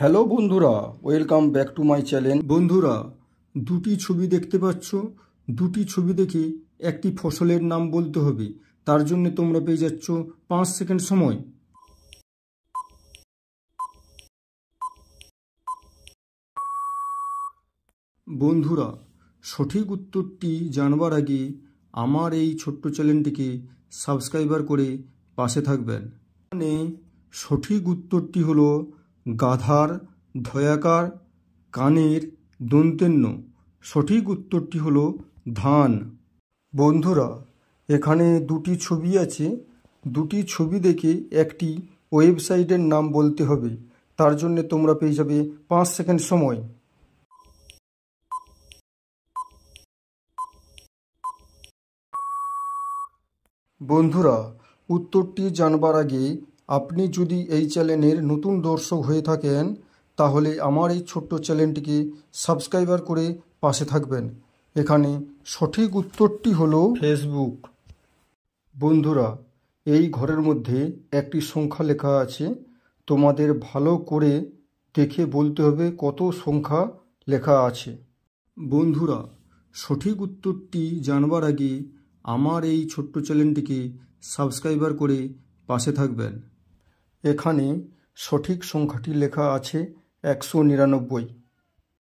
Hello বন্ধুরা, welcome back to my channel. বন্ধুরা, দুটি ছবি দেখতে পাচ্ছ। দুটি ছবি দেখে একটি ফসলের নাম বলতে হবে। তার জন্য তোমরা পেয়ে যাচ্ছ 5 সেকেন্ড সময়। বন্ধুরা, সঠিক উত্তরটি জানবার আগে আমার এই ছোট্ট চ্যানেলটিকে সাবস্ক্রাইবার করে পাশে থাকবেন। মানে সঠিক উত্তরটি হলো গাধার ধয়াকার কানের দন্তেন্য। সঠিক উত্তরটি হলো ধান। বন্ধুরা, এখানে দুটি ছবি আছে। দুটি ছবি দেখে একটি ওয়েবসাইটের নাম বলতে হবে। তার জন্য তোমরা পেয়ে যাবে 5 সেকেন্ড সময়। বন্ধুরা, উত্তরটি জানবার আগে আপনি যদি এই চ্যানেলের নতুন দর্শক হয়ে থাকেন তাহলে আমার এই ছোট্ট চ্যানেলটিকে সাবস্ক্রাইবার করে পাশে থাকবেন। এখানে সঠিক উত্তরটি হলো ফেসবুক। বন্ধুরা, এই ঘরের মধ্যে একটি সংখ্যা লেখা আছে। তোমাদের ভালো করে দেখে বলতে হবে কত সংখ্যা লেখা আছে। বন্ধুরা, সঠিক উত্তরটি জানবার আগে আমার এই ছোট্ট চ্যানেলটিকে সাবস্ক্রাইবার করে পাশে থাকবেন। এখানে সঠিক সংখ্যাটি লেখা আছে 199।